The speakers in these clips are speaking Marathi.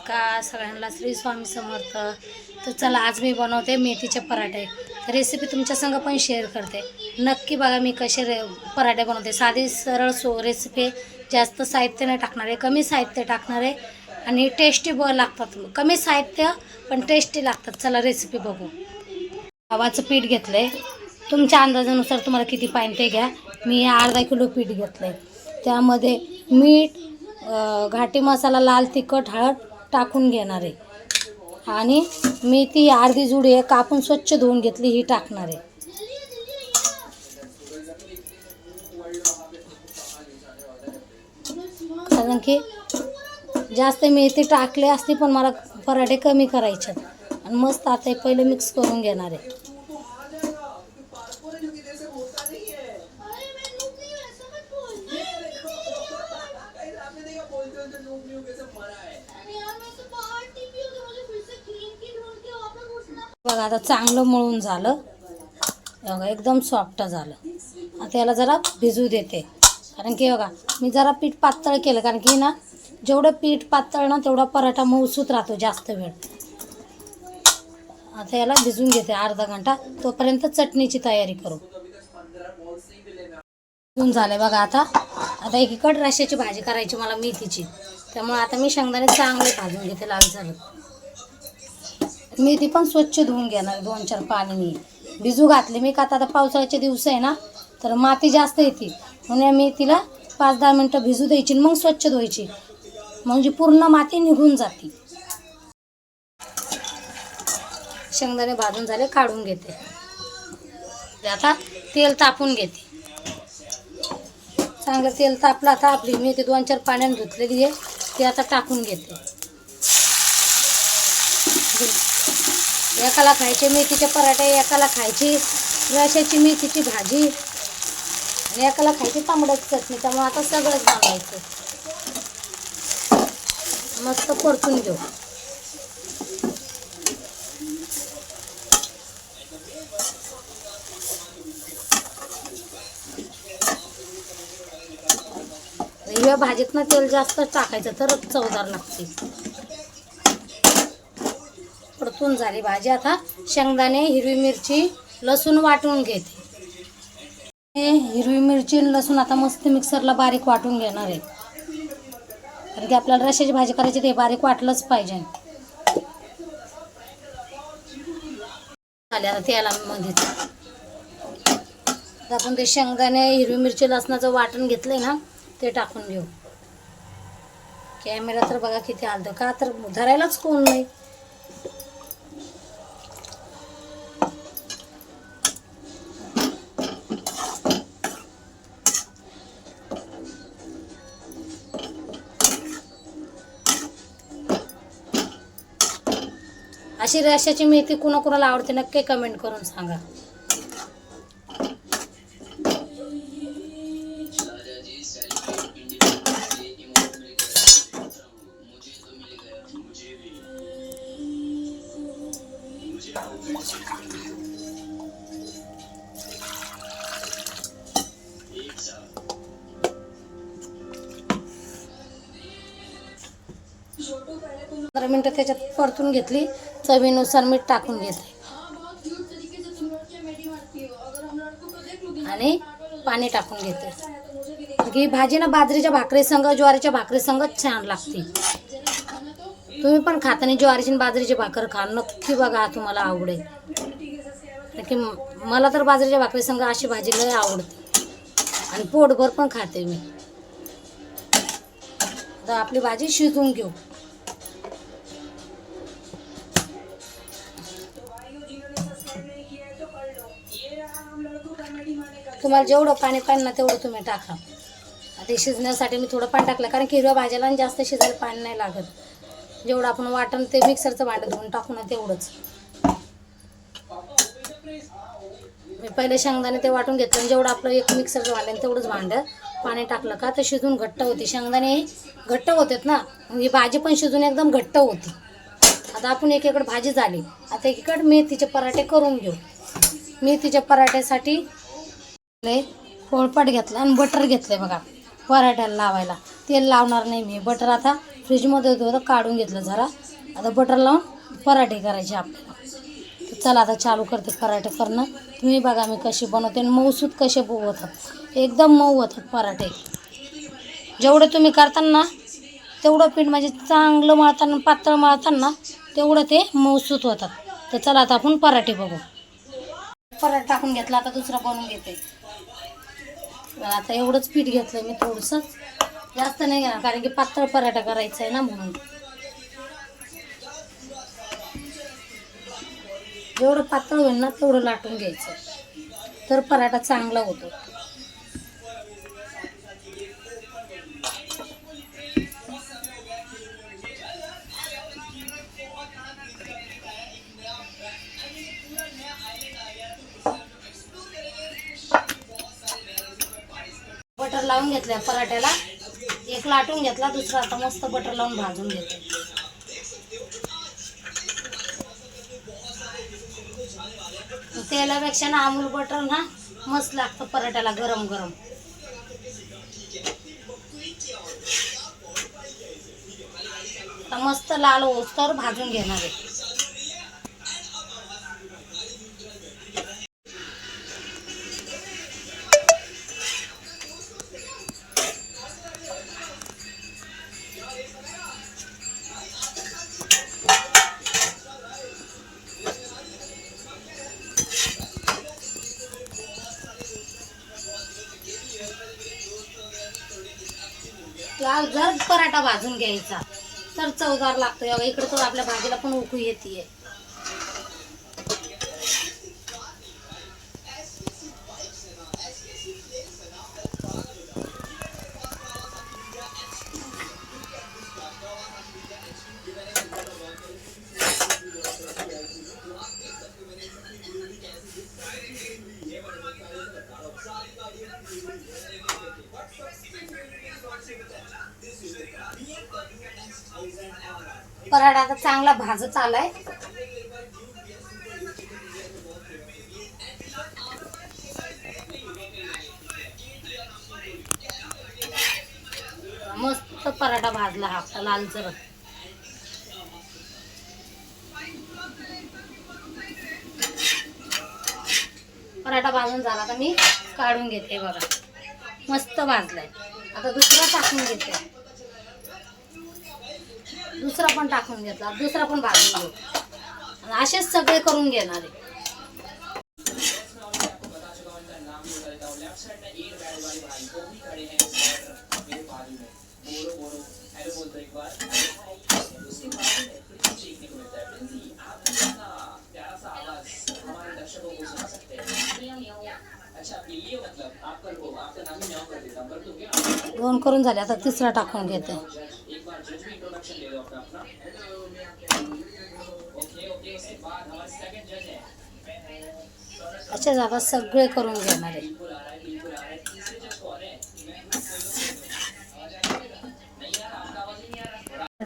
नमस्कार सगळ्यांना, श्री स्वामी समर्थ. तर चला, आज मी बनवते मेथीचे पराठे. रेसिपी तुमच्या संग पण शेअर करते. नक्की बघा मी कसे पराठे बनवते. साधी सरळ रेसिपी, जास्त साहित्य नाही टाकणार आहे, कमी साहित्य टाकणार आहे आणि टेस्टी लागतात. कमी साहित्य पण टेस्टी लागतात. चला रेसिपी बघू. गव्हाचं पीठ घेतलं आहे. तुमच्या अंदाजानुसार तुम्हाला किती पाहिजे ते घ्या. मी अर्धा किलो पीठ घेतलं आहे. त्यामध्ये मीठ, घाटी मसाला, लाल तिखट, हळद टाकून घेणार आहे आणि मेथी अर्धी जुडी आहे, कापून स्वच्छ धुवून घेतली, ही टाकणार आहे. कारण की जास्त मेथी टाकली असती, पण मला पराठे कमी करायचे आणि मस्त आता पहिले मिक्स करून घेणार आहे. बघा आता चांगलं मळून झालं. बघा एकदम सॉफ्ट झालं. आता याला जरा भिजू देते. कारण की बघा मी जरा पीठ पातळ केलं, कारण की ना जेवढं पीठ पातळ ना तेवढा पराठा मऊसूत राहतो जास्त वेळ. आता याला भिजून घेते अर्धा घंटा. तोपर्यंत चटणीची तयारी करू. भिजून झाले बघा. आता एकीकडे रश्श्याची भाजी करायची मला मेथीची, त्यामुळे आता मी शेंगदाणे चांगले भाजून घेते लाल झालं. मेथी पण स्वच्छ धुवून घेणार 2-4 पाणी भिजू घातले मी. का आता पावसाळ्याचे दिवस आहे ना, तर माती जास्त येते, म्हणून मेथीला 5-10 मिनटं भिजू द्यायची, मग स्वच्छ धुवायची, म्हणजे पूर्ण माती निघून जाते. शेंगदाणे भाजून झाले, काढून घेते. आता तेल तापून घेते. चांगलं तेल तापलं. आता आपली मेथी 2-4 पाण्याने धुतलेली आहे, ती आता टाकून घेते. एकाला खायचे मेथीचे पराठे, एकाला खायची रश्श्याची मेथीची भाजी आणि एकाला खायची तांबड्याची चटणी. त्यामुळे आता सगळंच बनवायचं. मस्त परतून घेऊ. हिरव्या भाजीतनं तेल जास्त टाकायचं, तरच चवदार लागते. परतून झाली भाजी. आता शेंगदाणे, हिरवी मिरची, लसूण वाटून घेते. हिरवी मिरची आणि लसूण आता मस्त मिक्सरला बारीक वाटून घेणार आहे, कारण की आपल्याला रश्श्याची भाजी करायची, ते बारीक वाटलंच पाहिजे. झाले आता तेलामध्येच. आता आपण ते शेंगदाणे, हिरवी मिरची, लसणाचं वाटण घेतलंय ना, ते टाकून घेऊ. कॅमेरा तर बघा किती हलतो, का तर धरायलाच कोण नाही. अशी रश्श्याची मेथी कुणाकुणाला आवडते नक्की कमेंट करून सांगा. मिनटं त्याच्यात परतून घेतली. चवीनुसार मीठ टाकून घेते आणि पाणी टाकून घेते. ही भाजी ना बाजरीच्या भाकरी संग, ज्वारीच्या भाकरी संगच छान लागते. तुम्ही पण खाताना ज्वारीची आणि बाजरीची भाकर खा, नक्की बघा, तुम्हाला आवडेल. की मला तर बाजरीच्या भाकरी संग अशी भाजी लय आवडते आणि पोटभर पण खाते मी. तर आपली भाजी शिजवून घेऊ. तुम्हाला जेवढं पाणी पाहिजे ना तेवढं तुम्ही टाका. आता शिजण्यासाठी मी थोडं पाणी टाकलं, कारण की हिरव्या भाज्याला जास्त शिजायला पाणी नाही लागत. जेवढं आपण वाटण ते मिक्सरचं भांडं धुवून टाकू ना तेवढंच. मी पहिले शेंगदाणे ते वाटून घेतलं, जेवढं आपलं एक मिक्सरचं भांडं तेवढंच भांडं पाणी टाकलं का तर शिजून घट्ट होते. शेंगदाणे घट्ट होतात ना, ही भाजी पण शिजून एकदम घट्ट होती. आता आपण एकीकडे भाजी झाली, आता एकीकडे मेथीचे पराठे करून घेऊ. मेथीच्या पराठ्यासाठी पोळपाट घेतला आणि बटर घेतले बघा पराठ्याला लावायला. तेल लावणार नाही मी, बटर आता फ्रीजमध्ये होतं काढून घेतलं जरा. आता बटर लावून पराठे करायचे आपल्याला. तर चला आता चालू करते पराठे करणं. तुम्ही बघा मी कशी बनवते आणि मऊसूत कसे होतात. एकदम मऊ होतात पराठे. जेवढे तुम्ही करताना तेवढं पीठ म्हणजे चांगलं मळताना पातळ मळताना तेवढं ते मऊसूत होतात. तर चला आता आपण पराठे बघू. पराठा टाकून घेतला, आता दुसरा बनवून घेते. आता एवढंच पीठ घेतलं मी, थोडंसं जास्त नाही घेणार कारण की पातळ पराठा करायचा आहे ना म्हणून. जेवढं पातळ होईल ना तेवढं लाटून घ्यायचं तर पराठा चांगला होतो. बटर लावून घेतल्या पराठ्याला, एक लाटून घेतला, दुसरा आता मस्त बटर लावून भाजून घेते. तेलापेक्षा ना अमूल बटर ना मस्त लागतं पराठ्याला गरम गरम. आता मस्त लाल होईस्तोवर भाजून घेणार आहे. लाल जर पराठा भाजून घ्यायचा तर चवदार लागतो. बघा इकडे तर आपल्या भाजीला पण उकळी येते. पराठा आता चांगला भाजत आलाय. मस्त पराठा भाजला हा आपला लालसर. पराठा भाजून झाला, आता मी काढून घेते. बघा मस्त भाजलाय. आता दुसरा टाकून घेते. दुसरा पण टाकून घेतला, दुसरा पण भाजून घेऊ आणि असेच सगळे करून घेणार आहे. दोन करून झाले, आता तिसरा टाकून घेते. असेच आता सगळे करून घेणार आहे.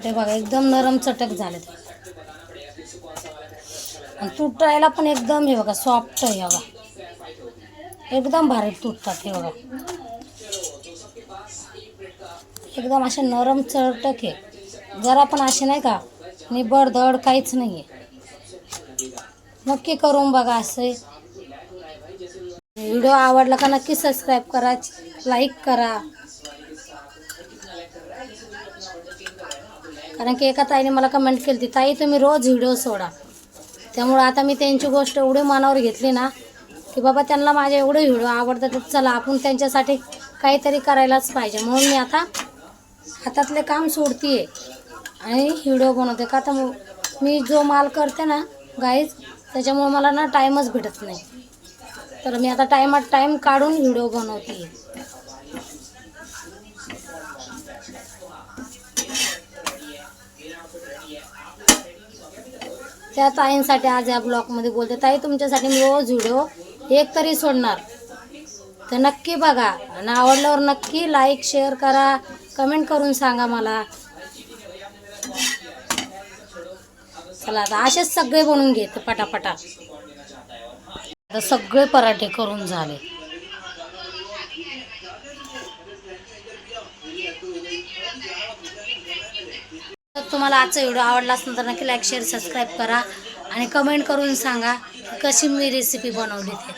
ते बघा एकदम नरम चटक झाले आणि तुटायला पण एकदम हे बघा सॉफ्ट आहे. बघा एकदम भारी तुटतात. हे बघा एकदम असे नरम चटक आहे. जरा पण असे नाही का निबड धड काहीच नाही आहे. नक्की करून बघा असे. व्हिडिओ आवडला का नक्की सबस्क्राईब करा, लाईक करा. कारण की एका ताईने मला कमेंट केली, ताई तुम्ही रोज व्हिडिओ सोडा. त्यामुळे आता मी त्यांची गोष्ट एवढी मनावर घेतली ना की बाबा त्यांना माझे एवढे व्हिडिओ आवडतात, तर चला आपण त्यांच्यासाठी काहीतरी करायलाच पाहिजे. म्हणून मी आता हातातले काम सोडते आणि व्हिडिओ बनवते. का तर मी जो माल करते ना गाईज, त्याच्यामुळे मला ना टाईमच भेटत नाही. तर मी आता टाईम काढून व्हिडिओ बनवते. त्या ताईंसाठी आज या ब्लॉगमध्ये बोलते. ताई तुमच्यासाठी मी रोज व्हिडिओ एक तरी सोडणार, तर नक्की बघा आणि आवडल्यावर नक्की लाईक शेअर करा, कमेंट करून सांगा मला. चला आता असेच सगळे बनवून घेते पटापटा. आता सगळे पराठे करून झाले. तर तुम्हाला आजचा व्हिडिओ आवडला असेल तर नक्की लाईक शेअर सबस्क्राईब करा आणि कमेंट करून सांगा की कशी मी रेसिपी बनवली ते.